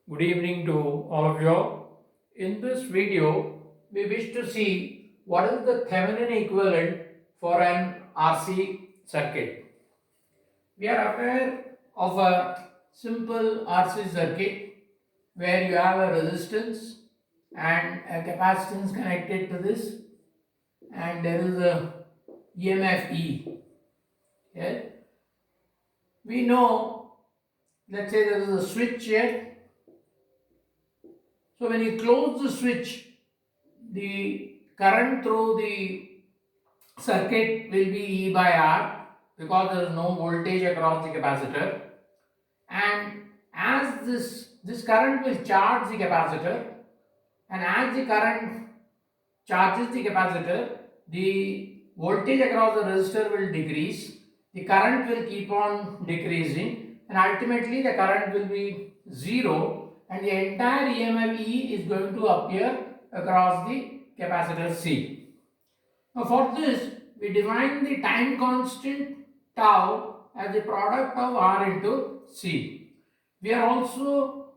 Good evening to all of you. In this video, we wish to see what is the Thevenin equivalent for an RC circuit. We are aware of a simple RC circuit where you have a resistance and a capacitance connected to this, and there is a EMF E. Yeah? We know, let's say there is a switch here. So when you close the switch, the current through the circuit will be E by R because there is no voltage across the capacitor, and as this current will charge the capacitor, and as the current charges the capacitor, the voltage across the resistor will decrease, the current will keep on decreasing, and ultimately the current will be zero, and the entire EMF E is going to appear across the capacitor C. Now for this, we define the time constant tau as the product of R into C. We also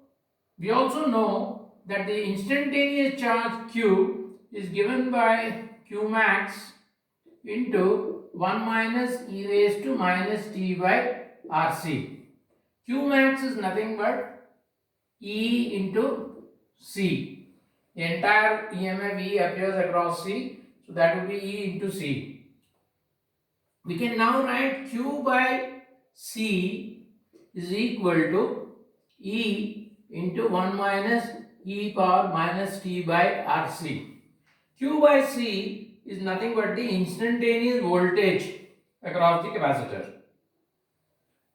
know that the instantaneous charge Q is given by Q max into 1 minus e raised to minus t by RC. Q max is nothing but E into C. The entire EMF E appears across C, so that would be E into C. We can now write Q by C is equal to E into 1 minus e power minus t by RC. Q by C is nothing but the instantaneous voltage across the capacitor.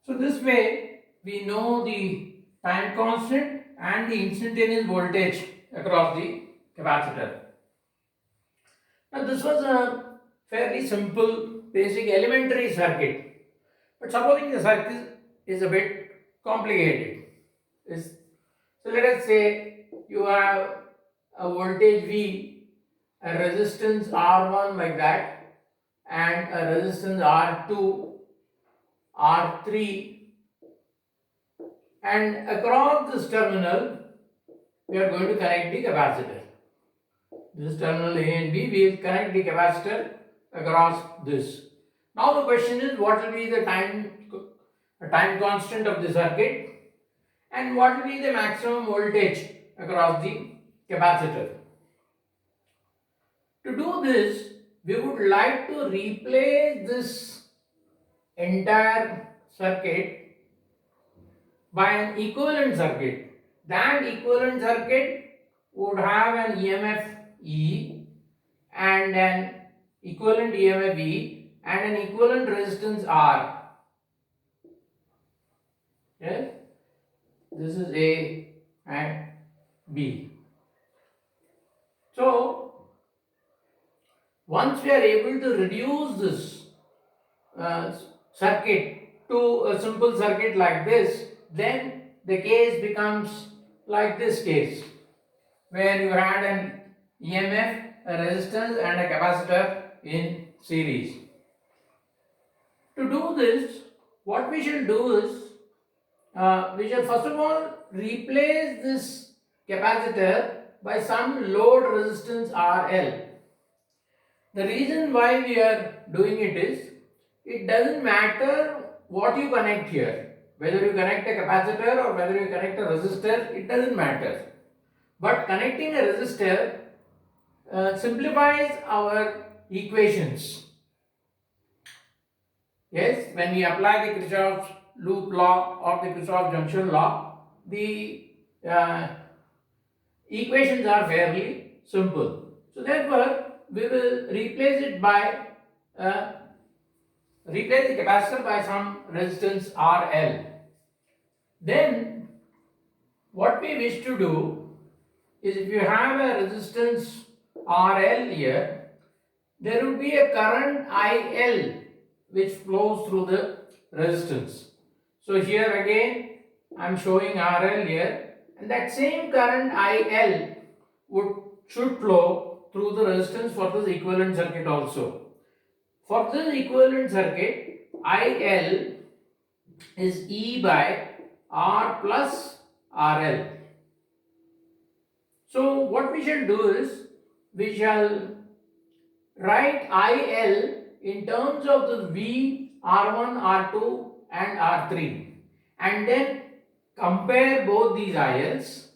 So this way we know the time constant and the instantaneous voltage across the capacitor. Now this was a fairly simple basic elementary circuit, but supposing the circuit is a bit complicated. So let us say you have a voltage V, a resistance R1 like that, and a resistance R2, R3, and across this terminal we are going to connect the capacitor. This terminal A and B, we will connect the capacitor across this. Now the question is, what will be the time constant of the circuit, and what will be the maximum voltage across the capacitor. To do this, we would like to replace this entire circuit by an equivalent circuit. That equivalent circuit would have an EMF E and an equivalent EMF E and an equivalent resistance R. Yes? This is A and B. So, once we are able to reduce this circuit to a simple circuit like this, then the case becomes like this case, where you had an EMF, a resistance and a capacitor in series. To do this, what we shall do is, we shall first of all replace this capacitor by some load resistance RL. The reason why we are doing it is, it doesn't matter what you connect here, whether you connect a capacitor or whether you connect a resistor, it doesn't matter. But connecting a resistor simplifies our equations. Yes, when we apply the Kirchhoff's loop law or the Kirchhoff junction law, the equations are fairly simple. So therefore, we will replace it by replace the capacitor by some resistance RL. Then what we wish to do is, if you have a resistance RL here, there will be a current IL which flows through the resistance. So here again I am showing RL here, and that same current IL should flow through the resistance for this equivalent circuit also. For this equivalent circuit, IL is E by R plus RL. So what we shall do is, we shall write IL in terms of the V, R1, R2 and R3, and then compare both these ILs,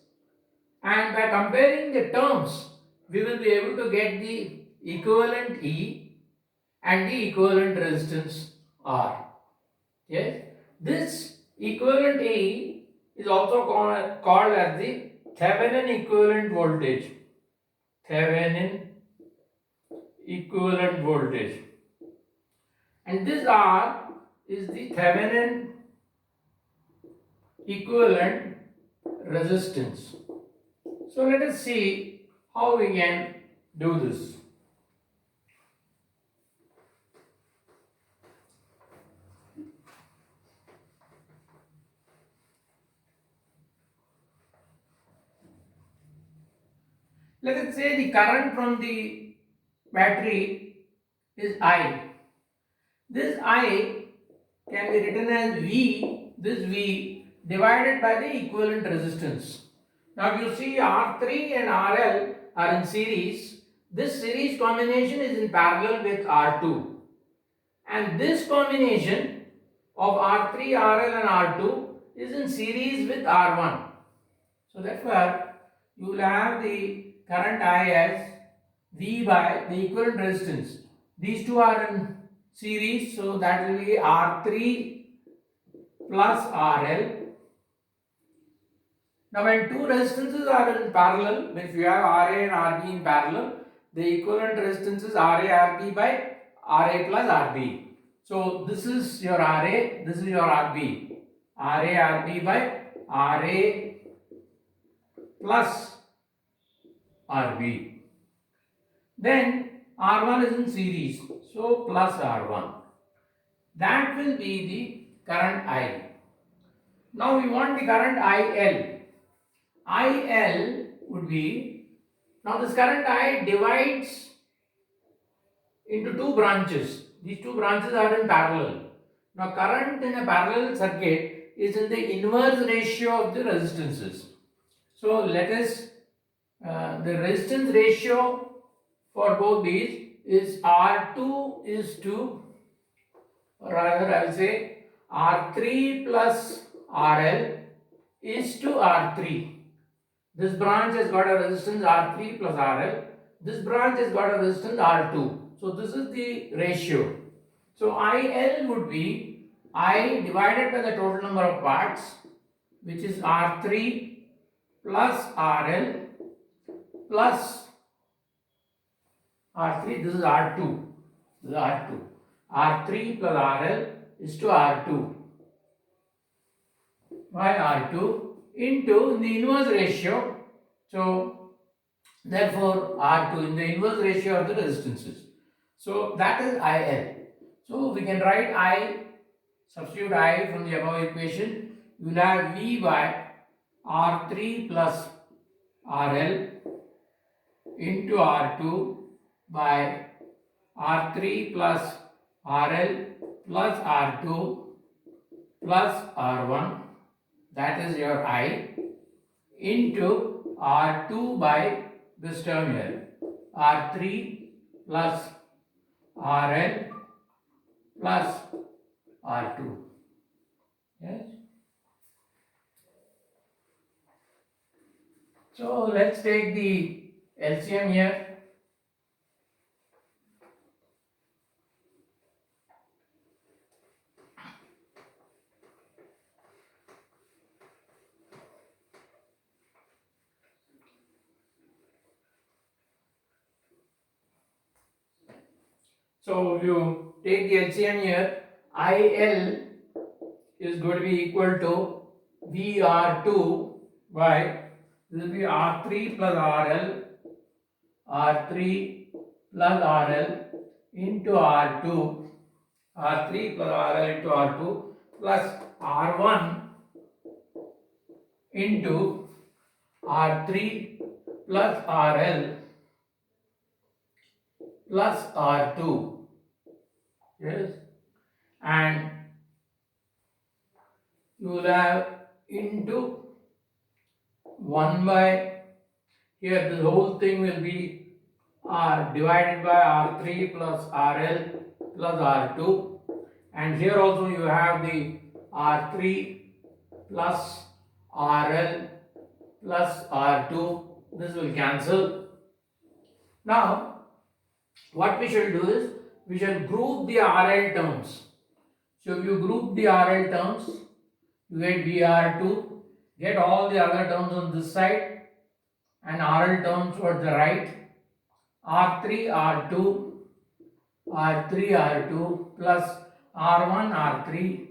and by comparing the terms we will be able to get the equivalent E and the equivalent resistance R. Yes, this equivalent E is also called as the Thevenin equivalent voltage. Thevenin equivalent voltage, and this R is the Thevenin equivalent resistance. So let us see how we can do this. Let us say the current from the battery is I. This I can be written as V, this V divided by the equivalent resistance. Now you see R3 and RL are in series. This series combination is in parallel with R2. And this combination of R3, RL and R2 is in series with R1. So therefore, you will have the current I as V by the equivalent resistance. These two are in series, so that will be R3 plus RL. Now when two resistances are in parallel, if you have RA and RB in parallel, the equivalent resistance is RA RB by RA plus RB. So this is your RA, this is your RB. RA RB by RA plus RB. Then R1 is in series, so plus R1. That will be the current I. Now we want the current IL. IL would be, now this current I divides into two branches. These two branches are in parallel. Now current in a parallel circuit is in the inverse ratio of the resistances. So let us, the resistance ratio for both these is R2 is to, or rather I will say R3 plus RL is to R3. This branch has got a resistance R3 plus RL. This branch has got a resistance R2. So this is the ratio. So IL would be I divided by the total number of parts, which is R3 plus RL plus R3. This is R2. This is R2. R3 plus RL is to R2 by R2 into the inverse ratio. So therefore R2 in the inverse ratio of the resistances. So that is IL. So we can write I, substitute I from the above equation. You will have V by R3 plus RL into R2 by R3 plus RL plus R2 plus R1, that is your I, into R2 by this term here, R3 plus RL plus R2. Yes. So let's take the LCM here. So if you take the LCM here, IL is going to be equal to VR2 by, this will be R3 plus RL, R3 plus RL into R2, R3 plus RL into R2 plus R1 into R3 plus RL plus R2. Yes, and you will have into 1 by Here this whole thing will be divided by R3 plus RL plus R2, and here also you have the R3 plus RL plus R2. This will cancel. Now what we shall do is we shall group the RL terms. So if you group the RL terms, you get VR2, get all the other terms on this side and RL terms towards the right, R3 R2 R3 R2 plus R1 R3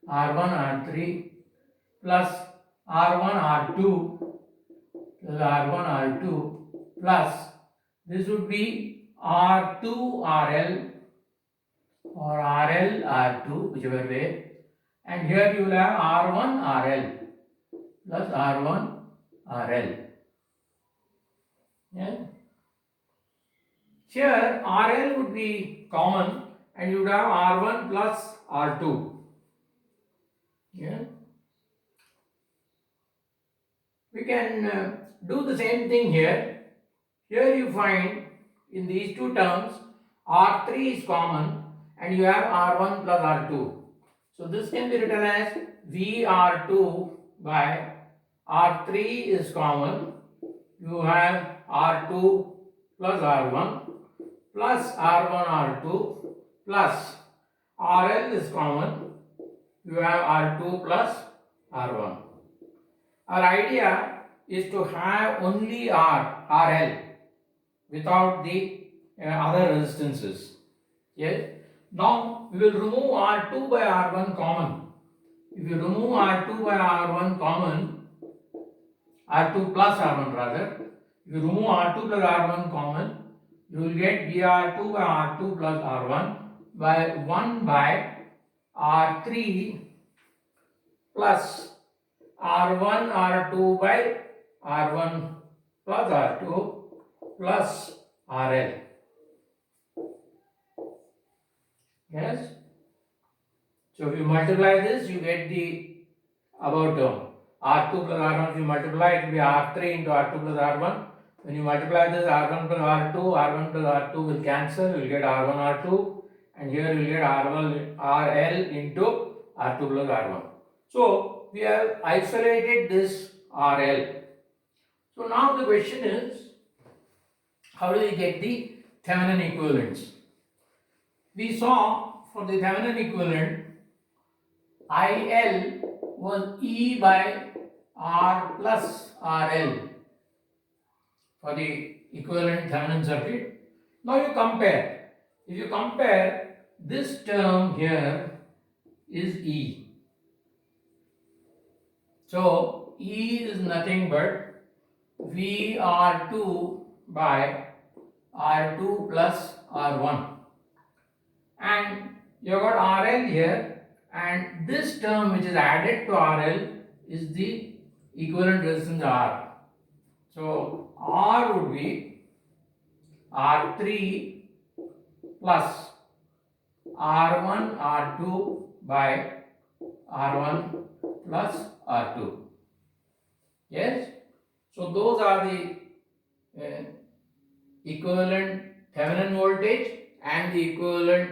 R1 R3 plus R1 R2 plus R1 R2 plus this would be R2 RL or RL R2, whichever way, and here you will have R1 RL plus R1 RL. Yeah. Here RL would be common and you would have R1 plus R2. Yeah. We can do the same thing here. Here you find in these two terms R3 is common and you have R1 plus R2. So this can be written as VR2 by R3 is common. You have R2 plus R1 plus R1 R2 plus RL is common. You have R2 plus R1. Our idea is to have only RL without the other resistances. Yes. Now we will remove R2 by R1 common. If you remove R2 by R1 common, R2 plus R1 rather, if you remove R2 plus R1 common, you will get VR2 by R2 plus R1 by 1 by R3 plus R1 R2 by R1 plus R2 plus RL. Yes. So if you multiply this, you get the above term. R2 plus R1, if you multiply, it will be R3 into R2 plus R1. When you multiply this R1 plus R2, R1 plus R2 will cancel, you will get R1 R2, and here you will get RL into R2 plus R1. So we have isolated this RL. So now the question is, how do we get the Thevenin equivalents? We saw for the Thevenin equivalent, IL was E by R plus RL for the equivalent Thevenin circuit. Now you compare. If you compare, this term here is E. So E is nothing but VR2 by R2 plus R1. And you have got RL here, and this term which is added to RL is the equivalent resistance R. So R would be R3 plus R1 R2 by R1 plus R2. Yes? So those are the equivalent Thevenin voltage and the equivalent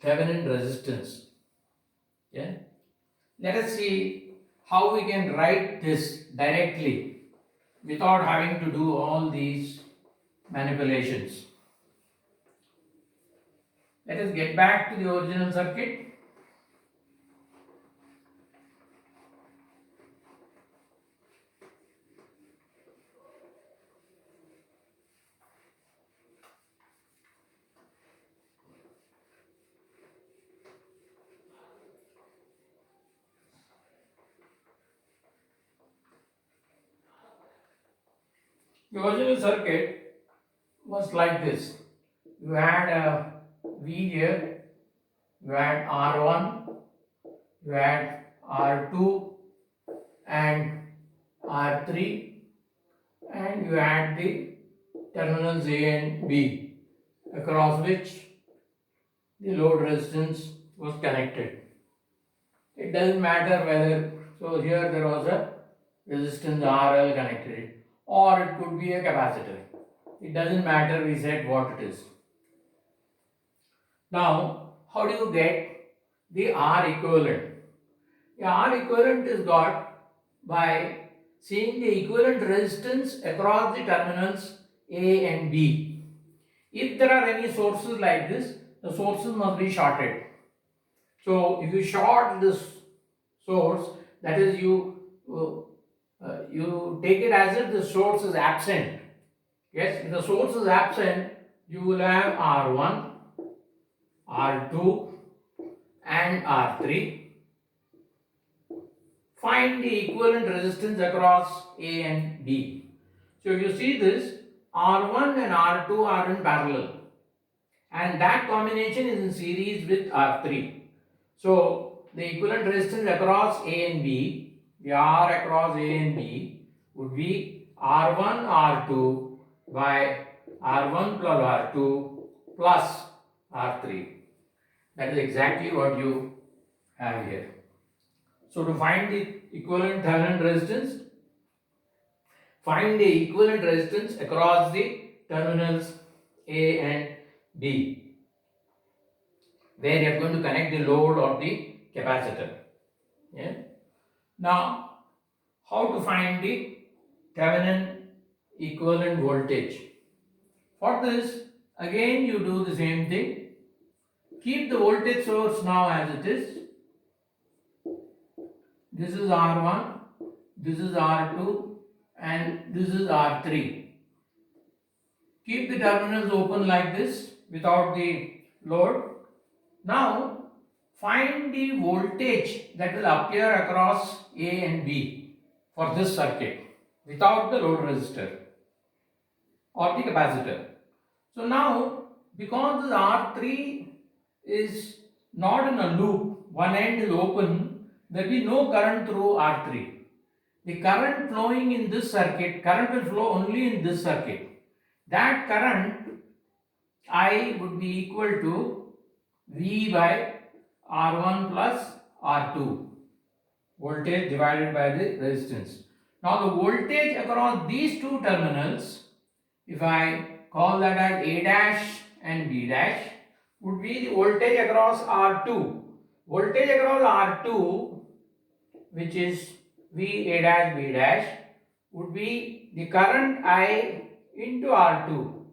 Thevenin resistance. Yeah? Let us see how we can write this directly without having to do all these manipulations. Let us get back to the original circuit. The original circuit was like this. You had a V here, you had R1, you had R2 and R3, and you had the terminals A and B across which the load resistance was connected. It doesn't matter whether, so here there was a resistance RL connected it, or it could be a capacitor. It doesn't matter, we said what it is. Now, how do you get the R equivalent? The R equivalent is got by seeing the equivalent resistance across the terminals A and B. If there are any sources like this, the sources must be shorted. So, if you short this source, that is you take it as if the source is absent. Yes, if the source is absent, you will have R1, R2 and R3. Find the equivalent resistance across A and B. So if you see this, R1 and R2 are in parallel and that combination is in series with R3. So the equivalent resistance across A and B, the R across A and B would be R1 R2 by R1 plus R2 plus R3. That is exactly what you have here. So to find the equivalent Thevenin resistance, find the equivalent resistance across the terminals A and B, where you are going to connect the load or the capacitor. Yeah. Now, how to find the Thevenin equivalent voltage? For this, again you do the same thing. Keep the voltage source now as it is. This is R1, this is R2 and this is R3. Keep the terminals open like this without the load. Now find the voltage that will appear across A and B for this circuit without the load resistor or the capacitor. So now, because this R3 is not in a loop, one end is open, there will be no current through R3. The current flowing in this circuit, current will flow only in this circuit. That current I would be equal to V by R1 plus R2, voltage divided by the resistance. Now the voltage across these two terminals, if I call that as A dash and B dash, would be the voltage across R2. Voltage across R2, which is V A dash B dash, would be the current I into R2.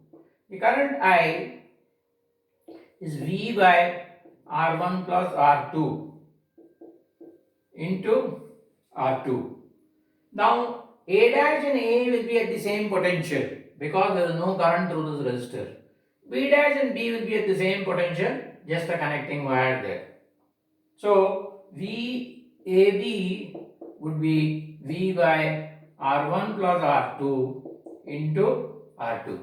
The current I is V by R1 plus R2 into R2. Now A dash and A will be at the same potential because there is no current through this resistor. B dash and B will be at the same potential, just a connecting wire there. So VAB would be V by R1 plus R2 into R2.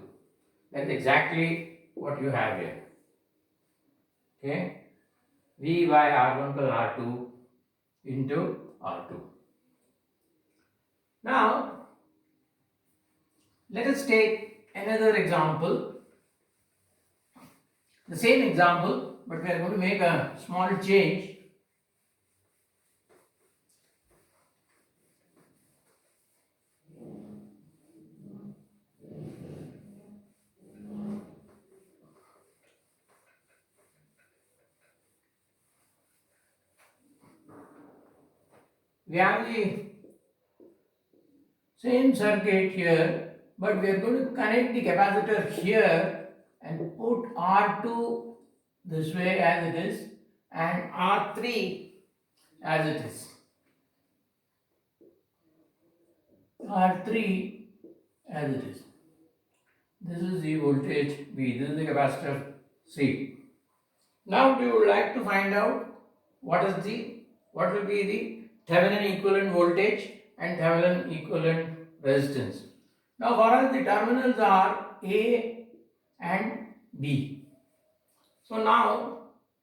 That's exactly what you have here. Okay, V by R1 plus R2 into R2. Now, let us take another example. The same example, but we are going to make a small change. We have the same circuit here, but we are going to connect the capacitor here and put R2 this way as it is and R3 as it is. R3 as it is. This is the voltage V, this is the capacitor C. Now we would like to find out what will be the Thevenin equivalent voltage and Thevenin equivalent resistance. Now for us the terminals are A and B. So now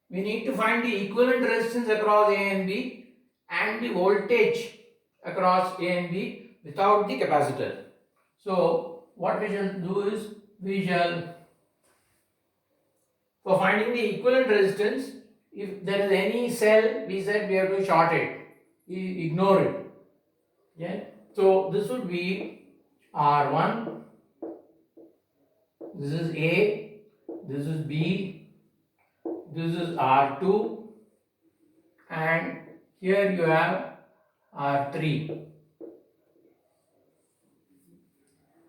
we need to find the equivalent resistance across A and B and the voltage across A and B without the capacitor. So what we shall do is for finding the equivalent resistance, if there is any cell, we said we have to short it, we ignore it. Yeah. So this would be R1, this is A, this is B, this is R2, and here you have R3.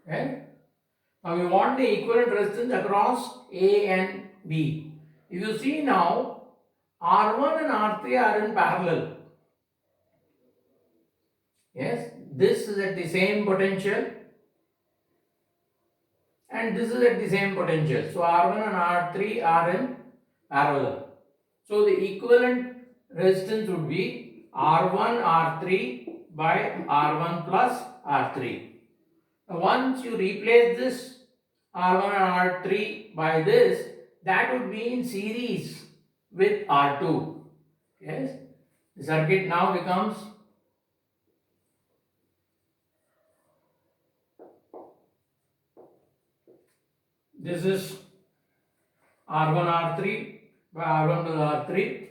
Okay? Now we want the equivalent resistance across A and B. If you see now, R1 and R3 are in parallel. Yes, this is at the same potential and this is at the same potential. So R1 and R3 are in parallel. So the equivalent resistance would be R1 R3 by R1 plus R3. Now once you replace this R1 and R3 by this, that would be in series with R2. Yes, the circuit now becomes this is R1 R3 by R1 plus R3.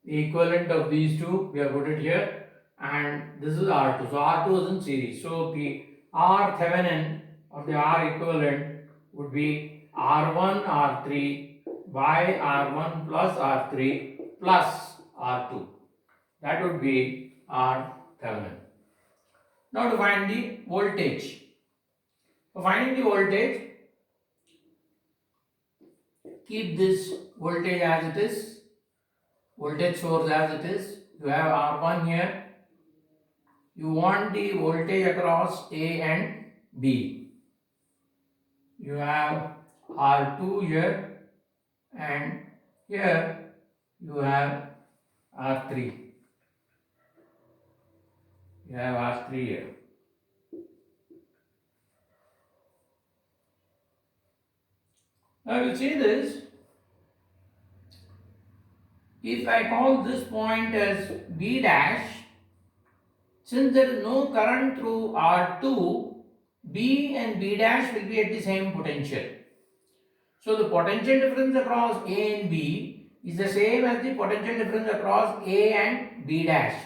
The equivalent of these two we have put it here, and this is R2. So R2 is in series. So the R Thevenin of the R equivalent would be R1 R3 by R1 plus R3 plus R2. That would be R Thevenin. Now to find the voltage. For finding the voltage, keep this voltage as it is, voltage source as it is. You have R1 here. You want the voltage across A and B. You have R2 here, and here you have R3. You have R3 here. Now you see this. If I call this point as B dash, since there is no current through R2, B and B dash will be at the same potential. So the potential difference across A and B is the same as the potential difference across A and B dash.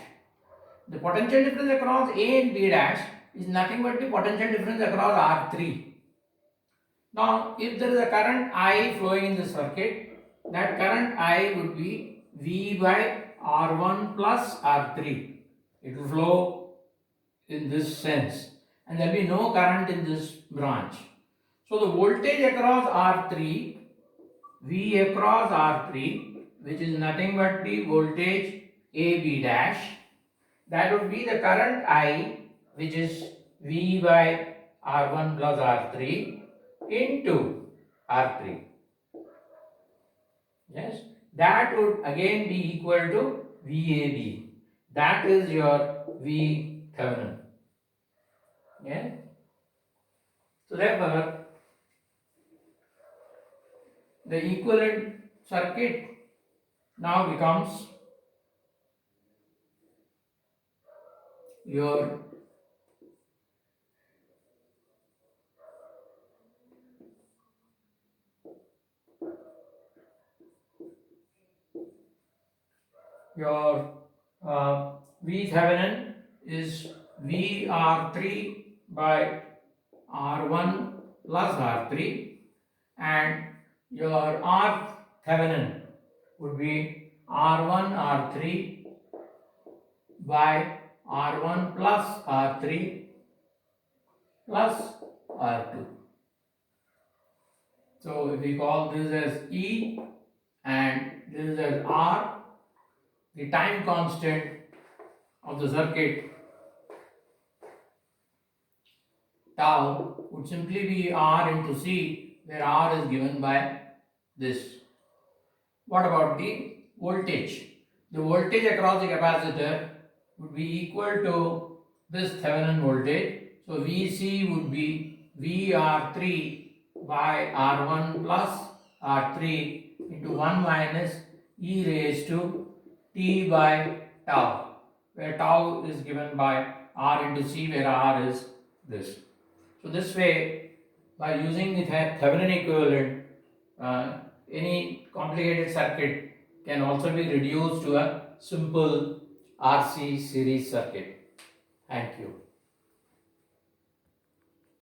The potential difference across A and B dash is nothing but the potential difference across R3. Now, if there is a current I flowing in the circuit, that current I would be V by R1 plus R3. It will flow in this sense, and there will be no current in this branch. So the voltage across R3, V across R3, which is nothing but the voltage AB dash, that would be the current I, which is V by R1 plus R3 into R3. Yes, that would again be equal to VAB. That is your V Thevenin. Yeah. So therefore, the equivalent circuit now becomes your V Thevenin is VR3 by R1 plus R3, and your R Thevenin would be R1 R3 by R1 plus R3 plus R2. So if we call this as E and this is as R, the time constant of the circuit tau would simply be R into C, where R is given by this. What about the voltage? The voltage across the capacitor would be equal to this Thevenin voltage. So VC would be VR3 by R1 plus R3 into 1 minus e raised to t by tau, where tau is given by R into C, where R is this. So this way, by using the Thevenin equivalent, any complicated circuit can also be reduced to a simple RC series circuit. Thank you.